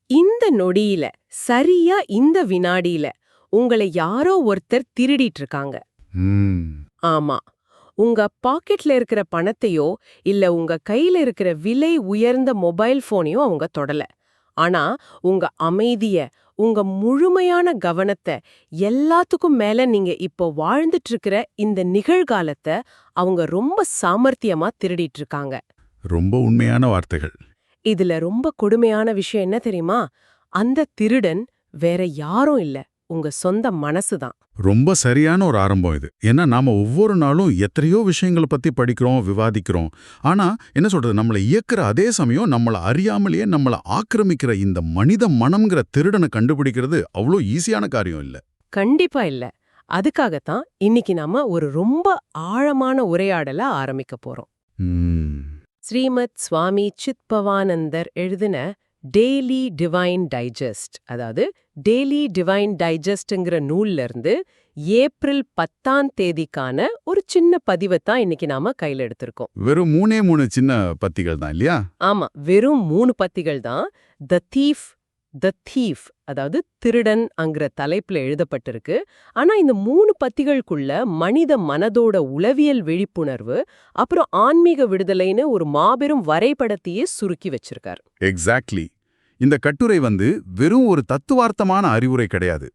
இந்த நொடியில, சரியா இந்த வினாடியில உங்களை யாரோ ஒருத்தர் திருடிட்டு இருக்காங்க. ம், ஆமா. உங்க பாக்கெட்ல இருக்கிற பணத்தையோ இல்ல உங்க கையில இருக்கிற விலை உயர்ந்த மொபைல் போனையோ அவங்க தொடல. ஆனா உங்க அமைதிய, உங்க முழுமையான கவனத்தை, எல்லாத்துக்கும் மேல நீங்க இப்போ வாழ்ந்துட்டு இருக்கிற இந்த நிகழ்காலத்தை அவங்க ரொம்ப சாமர்த்தியமா திருடிட்டு இருக்காங்க. ரொம்ப உண்மையான வார்த்தைகள். இதுல ரொம்ப கொடுமையான விஷயம் என்ன தெரியுமா? அந்த திருடன் வேற யாரும் இல்ல, உங்க சொந்த மனசுதான். ரொம்ப சரியான ஒரு ஆரம்பம் இது. ஏன்னா நாம ஒவ்வொரு நாளும் எத்தனையோ விஷயங்களை பத்தி படிக்கிறோம், விவாதிக்கிறோம். ஆனா என்ன சொல்றது, நம்மளை இயக்குற அதே சமயம் நம்மள அறியாமலேயே நம்மள ஆக்கிரமிக்கிற இந்த மனித மனம்ங்கிற திருடனை கண்டுபிடிக்கிறது அவ்வளோ ஈஸியான காரியம் இல்ல. கண்டிப்பா இல்ல. அதுக்காகத்தான் இன்னைக்கு நாம ஒரு ரொம்ப ஆழமான உரையாடல ஆரம்பிக்க போறோம். ம், ஸ்ரீமத் சுவாமி சித்பவானந்தர் எழுதின டெய்லி டிவைன் டைஜஸ்ட், அதாவது டெய்லி டிவைன் டைஜஸ்ட்ங்கிற நூல்ல இருந்து ஏப்ரல் 10ஆம் தேதிக்கான ஒரு சின்ன பதிவைத்தான் இன்னைக்கு நாம கையில எடுத்திருக்கோம். வெறும் மூணே சின்ன பத்திகள் தான் இல்லையா? ஆமா, வெறும் 3 பத்திகள் தான். த தீஃப், அதாவது திருடன் அங்கிற தலைப்புல எழுதப்பட்டிருக்கு. ஆனா இந்த 3 பத்திகளுக்குள்ள மனித மனதோட உளவியல் விழிப்புணர்வு, அப்புறம் ஆன்மீக விடுதலைன்னு ஒரு மாபெரும் வரைபடத்தையே சுருக்கி வச்சிருக்கார். எக்ஸாக்ட்லி. இந்த கட்டுரை வெறும் ஒரு தத்துவார்த்தமான அறிவுரை கிடையாது.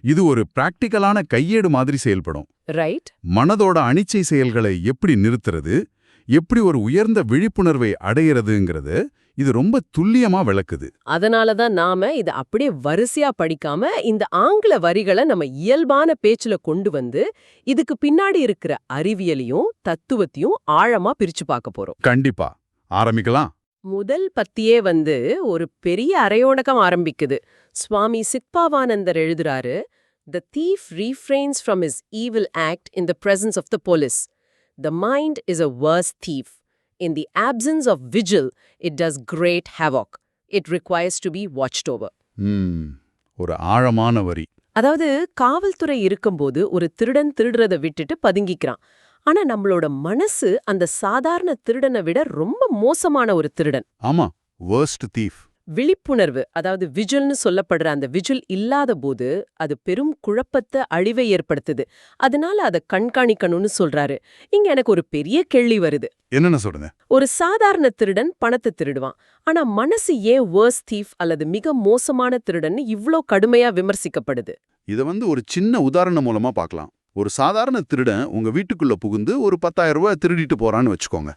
இது ஒரு பிராக்டிக்கலான கையேடு மாதிரி செயல்படும். ரைட்? மனதோட அனிச்சை செயல்களை எப்படி நிறுத்துறது, எப்படி ஒரு உயர்ந்த விழிப்புணர்வை அடையிறதுங்கிறது இது ரொம்ப துல்லியமா விளக்குது. அதனாலதான் நாம இத அப்படியே வரிசையா படிக்காம இந்த ஆங்கில வரிகளை நம்ம இயல்பான பேச்சுல கொண்டு வந்து இதுக்கு பின்னாடி இருக்கிற அறிவியலையும் தத்துவத்தையும் ஆழமா பிரிச்சு பார்க்க போறோம். கண்டிப்பா. ஆரம்பிக்கலாம். முதல் பத்தியே ஒரு பெரிய அரையோணக்கம் ஆரம்பிக்குது. சுவாமி சித்பவானந்தர் எழுதுறாரு, "The thief refrains from his evil act in the presence of the police. The mind is a worse thief. In the absence of vigil, it does great havoc. It requires to be watched over." ம், ஒரு ஆழமான வரி. அதாவது காவல்துறை இருக்கும்போது ஒரு திருடன் திருடுறத விட்டுட்டு பதுங்கிக்கிறான். ஆனா நம்மளோட மனசு அந்த சாதாரண திருடனை விட ரொம்ப மோசமான ஒரு திருடன். ஆமா, worst thief. விழிப்புணர்வு, அதாவது விஜில்னு சொல்லப்படுற அந்த விஜில் இல்லாத போது அது பெரும் குழப்பத்தை, அழிவை ஏற்படுத்துது. அதனால அதை கண்காணிக்கணும்னு சொல்றாரு. இங்க எனக்கு ஒரு பெரிய கேள்வி வருது. என்னென்ன சொல்லுங்க? ஒரு சாதாரண திருடன் பணத்தை திருடுவான். ஆனா மனசு ஏன் வேர்ஸ் தீஃப் அல்லது மிக மோசமான திருடன்னு இவ்ளோ கடுமையா விமர்சிக்கப்படுது? இத ஒரு சின்ன உதாரணம் மூலமா பார்க்கலாம். ஒரு சாதாரண திருடன் உங்க வீட்டுக்குள்ள புகுந்து ஒரு 10,000 ரூபாய் திருடிட்டு போறான்னு வச்சுக்கோங்க.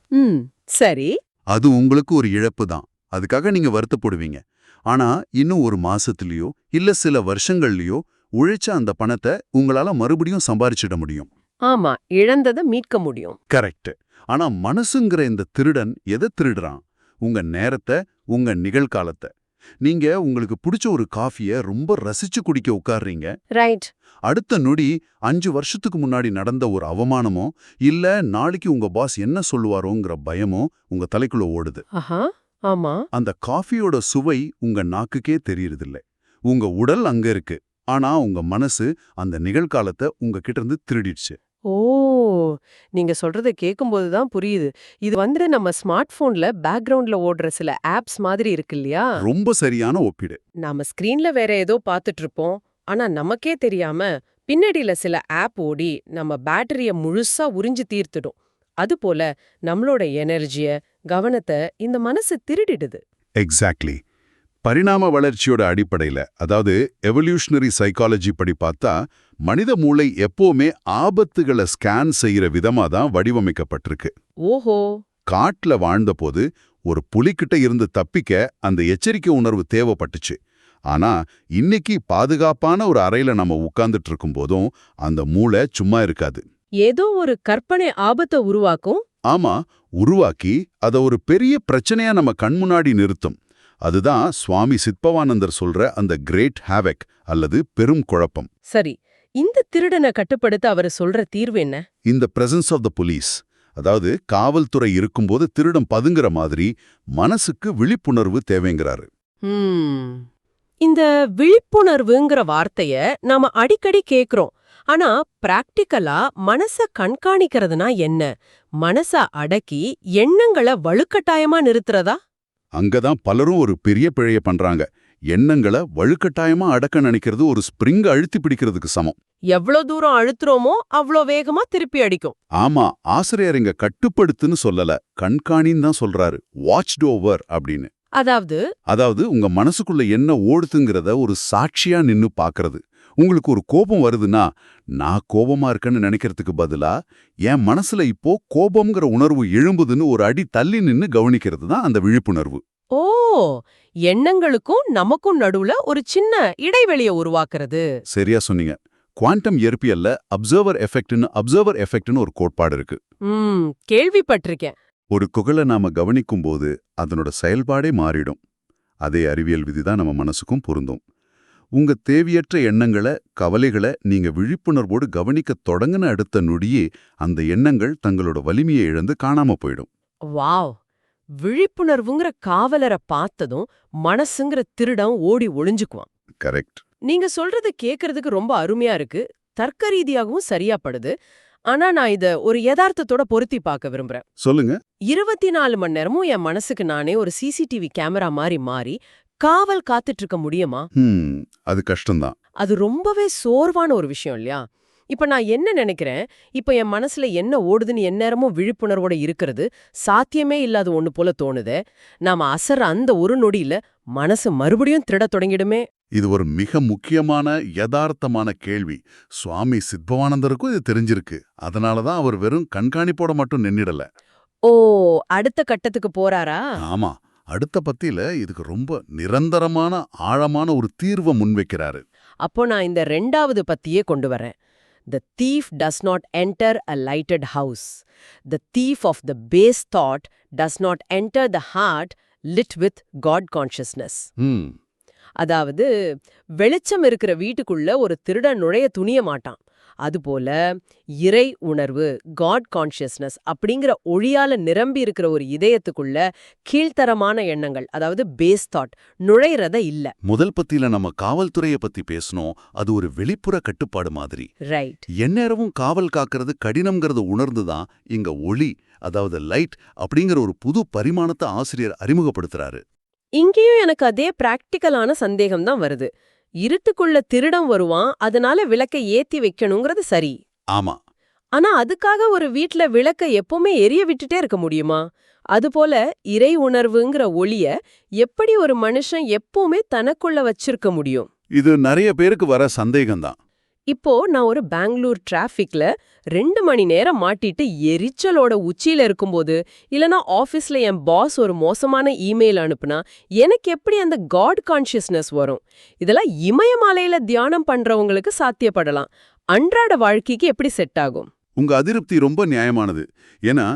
சரி. அது உங்களுக்கு ஒரு இழப்பு தான். அதுக்காக நீங்க வருத்தப்படுவீங்க. ஆனா இன்னும் ஒரு மாசத்துலயோ இல்ல சில வருஷங்கள்லயோ உழைச்ச அந்த பணத்தை உங்களால மறுபடியும் சம்பாரிச்சிட முடியும். ஆமா, இழந்ததை மீட்க முடியும். கரெக்ட். ஆனா மனசுங்கிற இந்த திருடன் எதை திருடுறான்? உங்க நேரத்தை, உங்க நிகழ்காலத்தை. நீங்க உங்களுக்கு பிடிச்ச ஒரு காஃபிய ரொம்ப ரசிச்சு குடிக்க உட்கார்றீங்க. ரைட். அடுத்த நொடி 5 வருஷத்துக்கு முன்னாடி நடந்த ஒரு அவமானமோ இல்ல நாளைக்கு உங்க பாஸ் என்ன சொல்லுவாரோங்கிற பயமோ உங்க தலைக்குள்ள ஓடுது. ஆஹா, ஆமா. அந்த காஃபியோட சுவை உங்க நாக்குக்கே தெரியறதில்ல. உங்க உடல் அங்க இருக்கு. ஆனா உங்க மனசு அந்த நிகழ்காலத்தை உங்ககிட்ட இருந்து திருடிடுச்சு. ஓ, நீங்க சொல்றத கேட்கும்போது தான் புரியுது. இது நம்ம ஸ்மார்ட் போன்ல பேக்ரவுண்ட்ல ஓடுற சில ஆப்ஸ் மாதிரி இருக்கு இல்லையா? ரொம்ப சரியான ஒப்பீடு. நாம ஸ்கிரீன்ல வேற ஏதோ பார்த்துட்டு இருப்போம். ஆனா நமக்கே தெரியாம பின்னடியில சில ஆப் ஓடி நம்ம பேட்டரிய முழுசா உறிஞ்சு தீர்த்துடும். அதுபோல நம்மளோட எனர்ஜிய, கவனத்தை இந்த மனசு திருடிடுது. எக்ஸாக்ட்லி. பரிணாம வளர்ச்சியோட அடிப்படையில, அதாவது எவல்யூஷனரி சைக்காலஜி படி பார்த்தா, மனித மூளை எப்பவுமே ஆபத்துகளை ஸ்கேன் செய்யற விதமா தான் வடிவமைக்கப்பட்டிருக்கு. ஓஹோ. காட்டுல வாழ்ந்தபோது ஒரு புலிகிட்ட இருந்து தப்பிக்க அந்த எச்சரிக்கை உணர்வு தேவைப்பட்டுச்சு. ஆனா இன்னைக்கு பாதுகாப்பான ஒரு அறையில நம்ம உட்கார்ந்துட்டு இருக்கும் போதும் அந்த மூளை சும்மா இருக்காது. ஏதோ ஒரு கற்பனை ஆபத்தை உருவாக்கும். ஆமா, உருவாக்கி அத ஒரு பெரிய பிரச்சனையா நம்ம கண் முன்னாடி நிறுத்தும். அதுதான் சுவாமி சித்பவானந்தர் சொல்ற அந்த கிரேட் ஹேவக் அல்லது பெரும் குழப்பம். சரி, இந்த திருடனை கட்டுப்படுத்த அவர் சொல்ற தீர்வு என்ன? இந்த பிரசன்ஸ் ஆஃப் த போலீஸ், அதாவது காவல்துறை இருக்கும்போது திருடம் பதுங்குற மாதிரி மனசுக்கு விழிப்புணர்வு தேவைங்கிறாரு. இந்த விழிப்புணர்வுங்கிற வார்த்தைய நாம அடிக்கடி கேக்குறோம். ஆனா பிராக்டிக்கலா மனச கண்காணிக்கிறதுனா என்ன? மனச அடக்கி எண்ணங்களை வலுக்கட்டாயமா நிறுத்துறதா? அங்கதான் பலரும் ஒரு பெரிய பிழைய பண்றாங்க. எண்ணங்களை வலுக்கட்டாயமா அடக்க நினைக்கிறது ஒரு ஸ்ப்ரிங் அழுத்தி பிடிக்கிறதுக்கு சமம். எவ்ளோ தூரம் அழுத்துறோமோ அவ்ளோ வேகமா திருப்பி அடிக்கும். ஆமா, ஆசிரியர் இங்க கட்டுப்படுத்துன்னு சொல்லல, கண்காணின்னு தான் சொல்றாரு. வாட்ச்ட் ஓவர் அப்படின்னு. அதாவது உங்க மனசுக்குள்ள என்ன ஓடுதுங்கிறத ஒரு சாட்சியா நின்னு பாக்குறது. உங்களுக்கு ஒரு கோபம் வருதுன்னா, நான் கோபமா இருக்கேன்னு நினைக்கிறதுக்கு பதிலா என் மனசுல இப்போ கோபம்ங்கிற உணர்வு எழும்புதுன்னு ஒரு அடி தள்ளி நின்னு கவனிக்கிறது தான் அந்த விழிப்புணர்வு. ஓ, எண்ணங்களுக்கும் நமக்கும் நடுவுல ஒரு சின்ன இடைவெளியை உருவாக்குறது. சரியா சொன்னீங்க. குவாண்டம் இயற்பியல்ல அப்சர்வர் எஃபெக்ட்னு ஒரு கோட்பாடு இருக்கு. கேள்விப்பட்டிருக்கேன். ஒரு குகலை நாம கவனிக்கும் போது அதனோட செயல்பாடே மாறிடும். அதே அறிவியல் விதிதான் நம்ம மனசுக்கும் பொருந்தும். உங்க தேவையற்ற எண்ணங்களை, கவலைகளை நீங்க விழிப்புணர்வோடு கவனிக்க தொடங்கின அடுத்த நொடியே அந்த எண்ணங்கள் தங்களோட வலிமையை இழந்து காணாம போயிடும். வாவ்! விழிப்புணர்வுங்கிற காவலரை பார்த்ததும் மனசுங்கிற திருடம் ஓடி ஒளிஞ்சுக்குவான். கரெக்ட். நீங்க சொல்றது கேக்குறதுக்கு ரொம்ப அருமையா இருக்கு. தர்க்க ரீதியாகவும் சரியா படுது. ஆனா நான் இத ஒரு யதார்த்தத்தோட பொருத்தி பார்க்க விரும்புறேன். சொல்லுங்க. 24 மணி நேரமும் என் மனசுக்கு நானே ஒரு சிசிடிவி கேமரா மாறி காவல் காத்துட்டு இருக்க முடியுமா? அது கஷ்டம்தான். அது ரொம்பவே சோர்வான ஒரு விஷயம் இல்லையா? இப்ப நான் என்ன நினைக்கிறேன், இப்ப என் மனசுல என்ன ஓடுதுன்னு எந்நேரமும் விழிப்புணர்வோட இருக்கிறது சாத்தியமே இல்லாத ஒண்ணு போல தோணுதே. நாம அசர்ற அந்த ஒரு நொடியில மனசு மறுபடியும் திருடத் தொடங்கிடுமே. இது ஒரு மிக முக்கியமான யதார்த்தமான கேள்வி. சுவாமி சித்பவானந்தருக்கும் இது தெரிஞ்சிருக்கு. அதனாலதான் அவர் வெறும் கண்காணிப்போட மட்டும் நின்னிடல. ஓ, அடுத்த கட்டத்துக்கு போறாரா? ஆமா, அடுத்த பத்தியில இதுக்கு ரொம்ப நிரந்தரமான ஆழமான ஒரு தீர்வை முன்வைக்கிறாரு. அப்போ நான் இந்த 2வது பத்தியே கொண்டு வரேன். The thief does not enter a lighted house. The thief of the base thought does not enter the heart lit with God consciousness. அதாவது வெளிச்சம் இருக்கிற வீட்டுக்குள்ள ஒரு திருடன் நுழைய துணிய மாட்டான். அதுபோல இறை உணர்வு, காட் கான்ஷியஸ்னஸ் அப்படிங்கிற ஒளியால நிரம்பி இருக்கிற ஒரு இதயத்துக்குள்ள கீழ்த்தரமான எண்ணங்கள், அதாவது பேஸ் தாட் நுழைறத இல்ல. முதல் பத்தியில நம்ம காவல்துறையை பத்தி பேசணும். அது ஒரு வெளிப்புற கட்டுப்பாடு மாதிரி. ரைட். எந்நேரமும் காவல் காக்கிறது கடினம்ங்கிறது உணர்ந்துதான் இங்க ஒளி, அதாவது லைட் அப்படிங்கிற ஒரு புது பரிமாணத்தை ஆசிரியர் அறிமுகப்படுத்துறாரு. இங்கேயும் எனக்கு அதே பிராக்டிக்கலான சந்தேகம் தான் வருது. இருட்டுக்குள்ள திருடம் வருவான், அதனால விளக்கை ஏத்தி வைக்கணுங்கிறது சரி. ஆமா. ஆனா அதுக்காக ஒரு வீட்ல விளக்க எப்பவுமே எரிய விட்டுட்டே இருக்க முடியுமா? அதுபோல இறை உணர்வுங்கிற ஒளிய எப்படி ஒரு மனுஷன் எப்பவுமே தனக்குள்ள வச்சிருக்க முடியும்? இது நிறைய பேருக்கு வர சந்தேகம்தான். இப்போ நான் ஒரு பெங்களூர் டிராஃபிக்ல 2 மணி நேரம் மாட்டிட்டு எரிச்சலோட உச்சியில இருக்கும்போது, இல்லனா ஆபீஸ்ல என் பாஸ் ஒரு மோசமான இமெயில் அனுப்புனா எனக்கு எப்படி அந்த காட் கான்ஷியஸ்னஸ் வரும்? இதெல்லாம் இமயமலையில தியானம் பண்றவங்களுக்கு சாத்தியப்படலாம். அன்றாட வாழ்க்கைக்கு எப்படி செட் ஆகும்? உங்க அதிருப்தி ரொம்ப நியாயமானது. ஏன்னா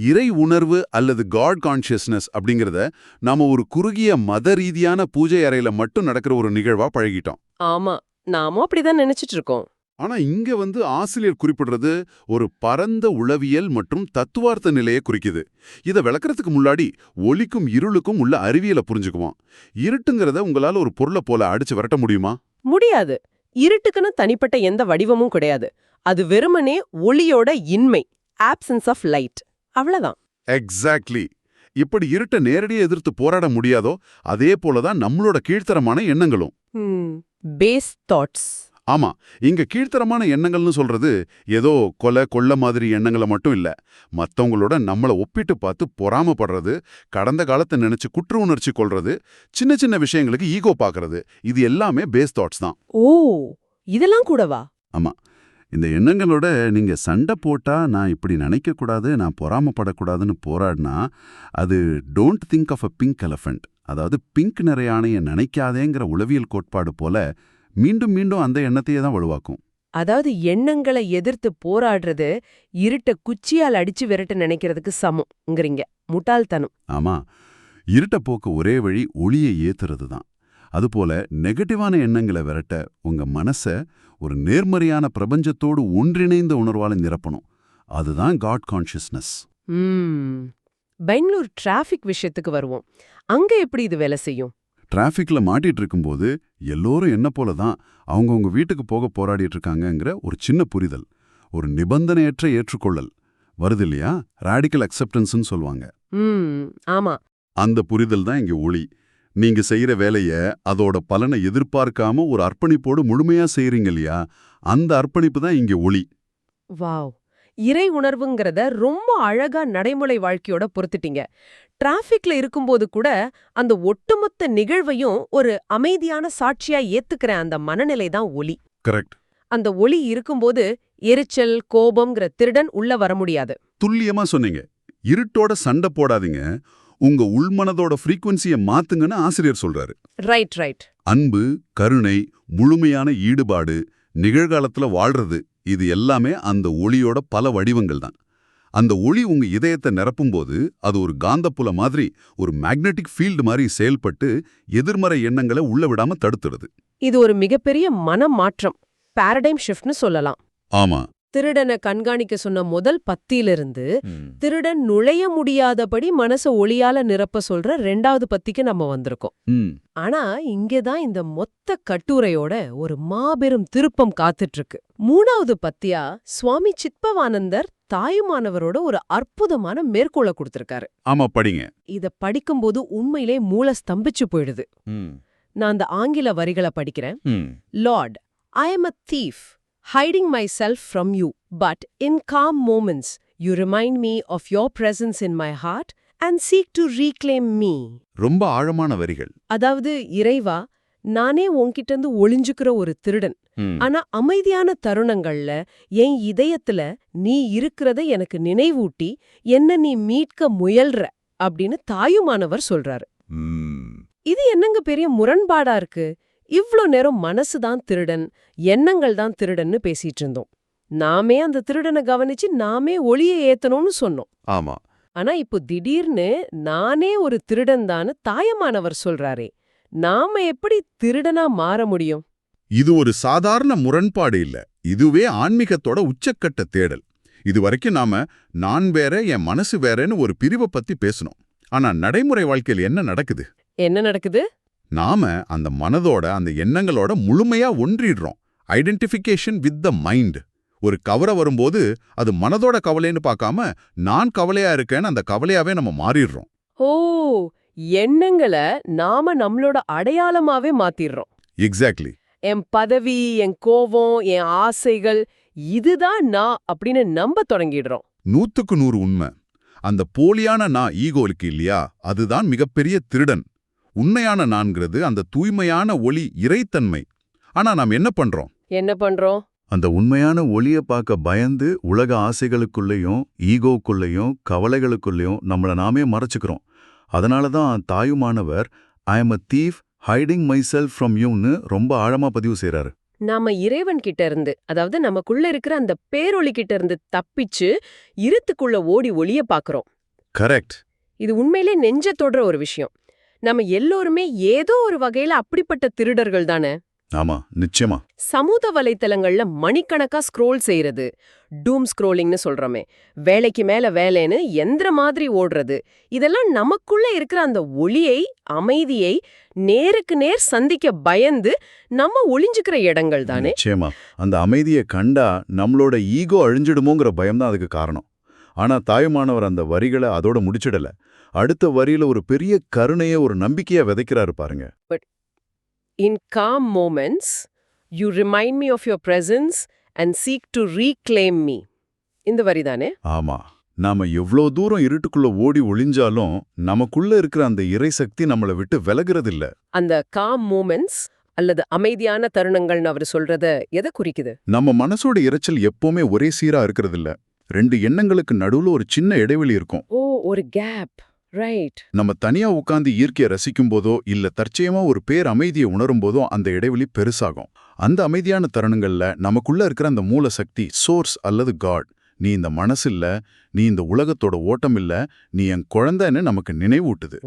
இறை உணர்வு அல்லது காட் கான்ஷியஸ்னஸ் அப்படிங்கறத நாம ஒரு குறுகிய மத ரீதியான பூஜை அறையில மட்டும் நடக்கிற ஒரு நிகழ்வா பழகிட்டோம். ஆமா, நாமும் அப்படிதான் நினைச்சிட்டு இருக்கோம். ஆனா இங்க ஆசிரியர் குறிப்பிடுறது ஒரு பரந்த உளவியல் மற்றும் தத்துவார்த்த நிலையை குறிக்குது. இதை விளக்கறதுக்கு முன்னாடி ஒளிக்கும் இருளுக்கும் உள்ள அறிவியலை புரிஞ்சுக்குவோம். இருட்டுங்கிறத உங்களால ஒரு பொருளை போல அடிச்சு விரட்ட முடியுமா? முடியாது. இருட்டுக்குன்னு தனிப்பட்ட எந்த வடிவமும் கிடையாது. அது வெறுமனே ஒளியோட இன்மை, ஆப்சன்ஸ் ஆஃப் லைட், அவ்வளவுதான். எக்ஸாக்ட்லி. இப்படி இருட்டை நேரடியாக எதிர்த்து போராட முடியாதோ அதே போலதான் நம்மளோட கீழ்த்தரமான எண்ணங்களும். Base thoughts. ஆமா, இங்க கீழ்த்தரமான எண்ணங்கள்னு சொல்றது ஏதோ கொள்ள மாதிரி எண்ணங்களை மட்டும் இல்ல. மத்தவங்களோட நம்மள ஒப்பிட்டு பார்த்து பொறாமப்படுறது, கடந்த காலத்தை நினைச்சு குற்ற உணர்ச்சி கொள்றது, சின்ன சின்ன விஷயங்களுக்கு ஈகோ பாக்குறது, இது எல்லாமே பேஸ் தாட்ஸ் தான். ஓ, இதெல்லாம் கூடவா? ஆமா, இந்த எண்ணங்களோட நீங்க சண்டை போட்டா நான் இப்படி நினைக்க கூடாது, நான் பொறாமப்படக்கூடாதுன்னு போராடினா அது don't think of a pink elephant, அதாவது பிங்க் நிற யானையை நினைக்காதேங்கிற உளவியல் கோட்பாடு போல மீண்டும் மீண்டும் அந்த எண்ணத்தையே தான் வலுவாக்கும். அதாவது எண்ணங்களை எதிர்த்து போராடுறது இருட்ட குச்சியால் அடிச்சு விரட்ட நினைக்கிறதுக்கு சமம்ங்கிறீங்க. முட்டாள்தனம். ஆமா, இருட்ட போக்கு ஒரே வழி ஒளியை ஏத்துறது தான். அதுபோல நெகட்டிவான எண்ணங்களை விரட்ட உங்க மனசை ஒரு நேர்மறையான பிரபஞ்சத்தோடு ஒன்றிணைந்த உணர்வால நிரப்பணும். அதுதான் காட் கான்ஷியஸ்னஸ். பெங்களூர் டிராஃபிக் விஷயத்துக்கு வருவோம். அங்க எப்படி இது வேலை செய்யும்? டிராஃபிக்ல மாட்டிட்டு இருக்கும்போது எல்லோரும் என்ன போல தான் அவங்கவுங்க வீட்டுக்கு போக போராடிட்டு இருக்காங்கங்கிற ஒரு சின்ன புரிதல், ஒரு நிபந்தனையற்ற ஏற்றுக்கொள்ளல் வருது இல்லையா? ராடிக்கல் அக்செப்டன்ஸ்னு சொல்லுவாங்க. ஆமா, அந்த புரிதல் தான் இங்க ஒளி. நீங்க செய்யற வேலைய அதோட பலனை எதிர்பார்க்காம ஒரு அர்ப்பணிப்போடு முழுமையா செய்றீங்க இல்லையா, அந்த அர்ப்பணிப்பு தான் இங்க ஒளி. வாவ்! இறை உணர்வுங்கிறத ரொம்ப அழகா நடைமுறை வாழ்க்கையோட பொறுத்துட்டீங்க. டிராஃபிக்ல இருக்கும்போது கூட அந்த ஒட்டுமொத்த நிகழ்வையும் ஒரு அமைதியான சாட்சியா ஏத்துக்கிற அந்த மனநிலை தான் ஒளி. கரெக்ட். அந்த ஒளி இருக்கும்போது எரிச்சல், கோபம்ங்கிற திருடன் உள்ள வர முடியாது. துல்லியமா சொன்னீங்க. இருட்டோட சண்டை போடாதீங்க, உங்க உள்மனதோட ஃப்ரீக்வன்சிய மாத்துங்கன்னு ஆசிரியர் சொல்றாரு. ரைட். அன்பு, கருணை, முழுமையான ஈடுபாடு, நிகழ்காலத்துல வாழ்றது, இது எல்லாமே அந்த ஒளியோட பல வடிவங்கள் தான். அந்த ஒளி உங்க இதயத்தை நிரப்பும்போது அது ஒரு காந்தப்புல மாதிரி, ஒரு மேக்னெட்டிக் ஃபீல்டு மாதிரி செயல்பட்டு எதிர்மறை எண்ணங்களை உள்ள விடாம தடுத்துடுது. இது ஒரு மிகப்பெரிய மனமாற்றம், பாரடைம் ஷிஃப்ட்னு சொல்லலாம். ஆமா. திருடனை கண்காணிக்க சொன்ன முதல் பத்தியிலிருந்து திருடன் நுழைய முடியாதபடி மனச ஒளியால நிரப்ப சொல்ற 2வது பத்திக்கு நம்ம வந்திருக்கோம். ஆனா இங்கதான் இந்த மொத்த கட்டுரையோட ஒரு மாபெரும் திருப்பம் காத்துட்டு இருக்கு. 3வது பத்தியா சுவாமி சித்பவானந்தர் தாயுமானவரோட ஒரு அற்புதமான மேற்கோளை கொடுத்திருக்காரு. ஆமா, படிங்க. இத படிக்கும்போது உண்மையிலே மூளை ஸ்தம்பிச்சு போயிடுது. நான் அந்த ஆங்கில வரிகளை படிக்கிறேன். Lord, I am a thief, hiding myself from you, but in calm moments, you remind me of your presence in my heart and seek to reclaim me. ரொம்ப ஆழமான வரிகள். அதாவது, இறைவா, நானே உன்கிட்ட இருந்து ஒளிஞ்சுக்கிற ஒரு திருடன். ஆனா அமைதியான தருணங்கள்ல என் இதயத்துல நீ இருக்கிறத எனக்கு நினைவூட்டி என்ன நீ மீட்க முயல்ற அப்படின்னு தாயுமானவர் சொல்றாரு. இது என்னங்க பெரிய முரண்பாடா இருக்கு? இவ்ளோ நேரம் மனசுதான் திருடன், எண்ணங்கள் தான் திருடன்னு பேசிட்டு இருந்தோம். நாமே அந்த திருடனை கவனிச்சு நாமே ஒளியை ஏத்தணும்னு சொன்னோம். ஆமா. ஆனா இப்போ திடீர்னு நானே ஒரு திருடன் தான் தாயமானவர் சொல்றாரே, நாம எப்படி திருடனா மாற முடியும்? இது ஒரு சாதாரண முரண்பாடு இல்ல, இதுவே ஆன்மீகத்தோட உச்சக்கட்ட தேடல். இதுவரைக்கும் நாம நான் வேற என் மனசு வேறன்னு ஒரு பிரிவை பத்தி பேசணும். ஆனா நடைமுறை வாழ்க்கையில் என்ன நடக்குது? என்ன நடக்குது? நாம அந்த மனதோட அந்த எண்ணங்களோட முழுமையா ஒன்றிடுறோம். Identification with the mind. ஒரு கவலை வரும்போது அது மனதோட கவலைன்னு பார்க்காம நான் கவலையா இருக்கேன்னு அந்த கவலையாவே நம்ம மாறிடுறோம். ஓ, எண்ணங்களை நாம நம்மளோட அடையாளமாவே மாத்திடுறோம். எக்ஸாக்ட்லி. என் பதவி, என் கோபம், என் ஆசைகள், இதுதான் நான் அப்படின்னு நம்ப தொடங்கிடுறோம். 100க்கு 100 உண்மை. அந்த போலியான நான் ஈகோ இருக்கு இல்லையா, அதுதான் மிகப்பெரிய திருடன். உண்மையான நான்கிறது அந்த தூய்மையான ஒளி, இறைத்தன்மை. ஆனா நாம் என்ன பண்றோம்? அந்த உண்மையான ஒளிய பார்க்க பயந்து உலக ஆசைகளுக்குள்ளேயும் ஈகோக்குள்ளேயும் கவலைகளுக்குள்ளேயும் நம்மள நாமே மறைச்சுக்கிறோம். அதனால தான் Thayumanavar I am a thief hiding myself from youன்னு ரொம்ப ஆழமா பதிவு செய்றாரு. நாம இறைவன் கிட்ட இருந்து, அதாவது நமக்குள்ள இருக்கிற அந்த பேரொளி கிட்ட இருந்து தப்பிச்சு இருட்டுக்குள்ள ஓடி ஒளிய பாக்குறோம். கரெக்ட். இது உண்மையிலே நெஞ்ச தொடுற ஒரு விஷயம். நம்ம எல்லோருமே ஏதோ ஒரு வகையில அப்படிப்பட்ட திருடர்கள் தானே? ஆமா, நிச்சயமா. சமூக வலைத்தளங்கள்ல மணிக்கணக்கா ஸ்க்ரோல் செய்யறது, டூம் ஸ்க்ரோலிங்னு சொல்றோமே, வேலைக்கு மேல வேலைன்னு எந்திர மாதிரி ஓடுறது, இதெல்லாம் நமக்குள்ள இருக்கிற அந்த ஒளியை, அமைதியை நேருக்கு நேர் சந்திக்க பயந்து நம்ம ஒளிஞ்சுக்கிற இடங்கள் தானே? நிச்சயமா. அந்த அமைதியை கண்டா நம்மளோட ஈகோ அழிஞ்சிடுமோங்கிற பயம்தான் அதுக்கு காரணம். ஆனா தாயுமானவர் அந்த வரிகளை அதோட முடிச்சிடல. அடுத்த வரியில ஒரு பெரிய கருணைய, ஒரு நம்பிக்கையா விதைக்கிறாரு பாருங்க. In calm moments, you remind me of your presence and seek to reclaim me. இந்த வரிதானே? ஆமா. நாம எவ்ளோ தூரம் இருட்டுக்குள்ள ஓடி ஒளிஞ்சாலும் நமக்குள்ள இருக்கிற அந்த இறை சக்தி நம்மள விட்டு விலகுறதில்ல. அந்த calm moments அல்லது அமைதியான தருணங்கள்னு அவர் சொல்றத எதை குறிக்குது? நம்ம மனசோட இரைச்சல் எப்பவுமே ஒரே சீரா இருக்கிறதில்ல. 2 எண்ணங்களுக்கு நடுவுல ஒரு சின்ன இடைவெளி இருக்கும். ஓ, ஒரு கேப். ரைட். நம்ம தனியா உட்கார்ந்து இயற்கையை ரசிக்கும் போதோ இல்ல தற்செயமா ஒரு பேர் அமைதியை உணரும் போதோ அந்த இடைவெளி பெருசாகும். அந்த அமைதியான தருணங்கள்ல நமக்குள்ள இருக்கிற அந்த மூல சக்தி, சோர்ஸ் அல்லது காட், நீ இந்த மனசு இல்ல, நீ இந்த உலகத்தோட ஓட்டம் இல்ல, நீ என் குழந்தைன்னு நமக்கு நினைவூட்டுது.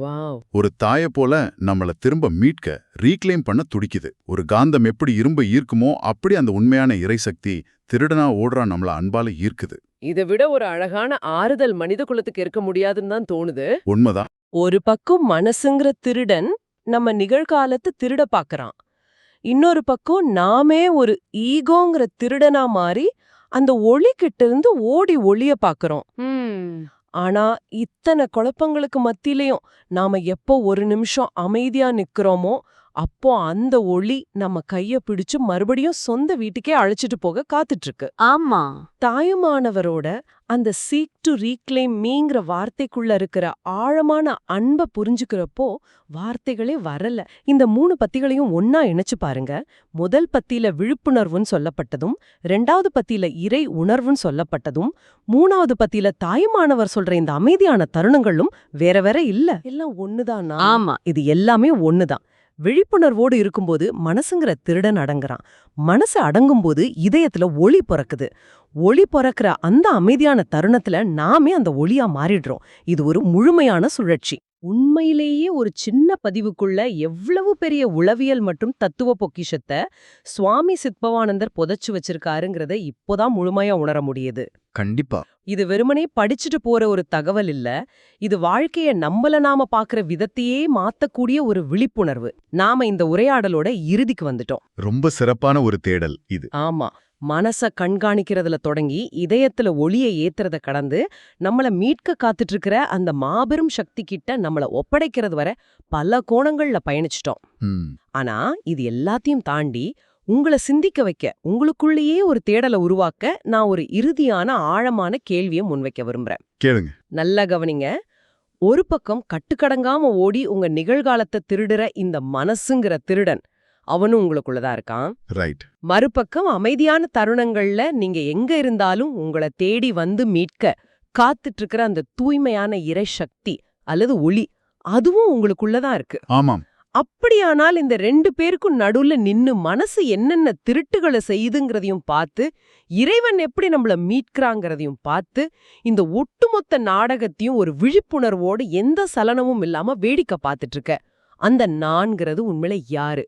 ஒரு தாயை போல நம்மள திரும்ப மீட்க, ரீக்ளைம் பண்ண துடிக்குது. ஒரு காந்தம் எப்படி இரும்ப ஈர்க்குமோ அப்படி அந்த உண்மையான இறைசக்தி திருடனா ஓடுறா நம்மள அன்பால ஈர்க்குது. இதை விட ஒரு அழகான ஆறுதல் மனித குலத்துக்கு இருக்க முடியாதுன்னு தான் தோணுது. உண்மைதான். ஒரு பக்கம் மனசுங்கிற திருடன் நம்ம நிகழ்காலத்தை திருட பாக்குறான். இன்னொரு பக்கம் நாமே ஒரு ஈகோங்கிற திருடனா மாறி அந்த ஒளி கிட்ட இருந்து ஓடி ஒளிய பாக்குறோம். ஆனா இத்தனை குழப்பங்களுக்கு மத்தியிலயும் நாம எப்போ ஒரு நிமிஷம் அமைதியா நிக்கிறோமோ அப்போ அந்த ஒளி நம்ம கைய பிடிச்சு மறுபடியும் சொந்த வீட்டுக்கே அழைச்சிட்டு போக காத்துட்டு இருக்கு. ஆமா. தாயுமானவரோட அந்த சீக் டு ரீக்ளைம் மீங்கிற வார்த்தைக்குள்ள இருக்கிற ஆழமான அன்பை புரிஞ்சுக்கிறப்போ வார்த்தைகளே வரல. இந்த 3 பத்திகளையும் ஒன்னா இணைச்சு பாருங்க. முதல் பத்தியில விழிப்புணர்வுன்னு சொல்லப்பட்டதும், 2வது பத்தியில இறை உணர்வுன்னு சொல்லப்பட்டதும், 3வது பத்தியில தாயுமானவர் சொல்ற இந்த அமைதியான தருணங்களும் வேற வேற இல்ல, எல்லாம் ஒண்ணுதானா? ஆமா. இது எல்லாமே ஒண்ணுதான். விழிப்புணர்வோடு இருக்கும்போது மனசுங்கிற திருடன் அடங்குறான். மனசு அடங்கும்போது இதயத்துல ஒளி பிறக்குது. ஒளி பிறக்கிற அந்த அமைதியான தருணத்துல நாமே அந்த ஒளியா மாறிடுறோம். இது ஒரு முழுமையான சுழற்சி. உண்மையிலேயே ஒரு சின்ன பதிவுக்குள்ள எவ்வளவு பெரிய உளவியல் மற்றும் தத்துவ பொக்கிஷத்தை சுவாமி சித்பவானந்தர் புதைச்சு வச்சிருக்காருங்கிறத இப்போதான் முழுமையா உணர முடியுது. கண்டிப்பா. இது வெறுமனே படிச்சுட்டு போற ஒரு தகவல் இல்ல, இது வாழ்க்கைய நம்மள நாம பாக்குற விதத்தையே மாத்தக்கூடிய ஒரு விழிப்புணர்வு. நாம இந்த உரையாடலோட இறுதிக்கு வந்துட்டோம். ரொம்ப சிறப்பான ஒரு தேடல் இது. ஆமா, மனச கண்காணிக்கிறதுல தொடங்கி இதயத்துல ஒளிய ஏத்துறத கடந்து நம்மள மீட்க காத்துட்டு இருக்கிற அந்த மாபெரும் சக்தி கிட்ட நம்மள ஒப்படைக்கிறது வரை பல கோணங்கள்ல பயணிச்சிட்டோம். ஆனா இது எல்லாத்தையும் தாண்டி உங்களை சிந்திக்க வைக்க, உங்களுக்குள்ளேயே ஒரு தேடலை உருவாக்க நான் ஒரு இறுதியான ஆழமான கேள்வியை முன்வைக்க விரும்புறேன். கேளுங்க. நல்லா கவனிங்க. ஒரு பக்கம் கட்டுக்கடங்காம ஓடி உங்க நிகழ்காலத்தை திருடுற இந்த மனசுங்கிற திருடன், அவனும் உங்களுக்குள்ளதான் இருக்கான். ரைட். மறுபக்கம் அமைதியான தருணங்கள்ல நீங்க எங்க இருந்தாலும் உங்களை தேடி வந்து மீட்க காத்துட்டு இருக்கிற அந்த தூய்மையான இறை சக்தி அல்லது ஒளி, அதுவும் உங்களுக்குள்ளதான் இருக்கு. ஆமாம். அப்படியானால் இந்த 2 பேருக்கும் நடுவுல நின்னு மனசு என்னென்ன திருட்டுகளை செய்யுதுங்கிறதையும் பார்த்து, இறைவன் எப்படி நம்மள மீட்கிறாங்கிறதையும் பார்த்து, இந்த ஒட்டுமொத்த நாடகத்தையும் ஒரு விழிப்புணர்வோடு எந்த சலனமும் இல்லாம வேடிக்கை பார்த்துட்டு இருக்க அந்த நான்கிறது உண்மையில யாரு?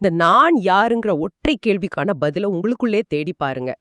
இந்த நான் யாருங்கிற ஒற்றை கேள்விக்கான பதில உங்களுக்குள்ளே தேடி பாருங்க.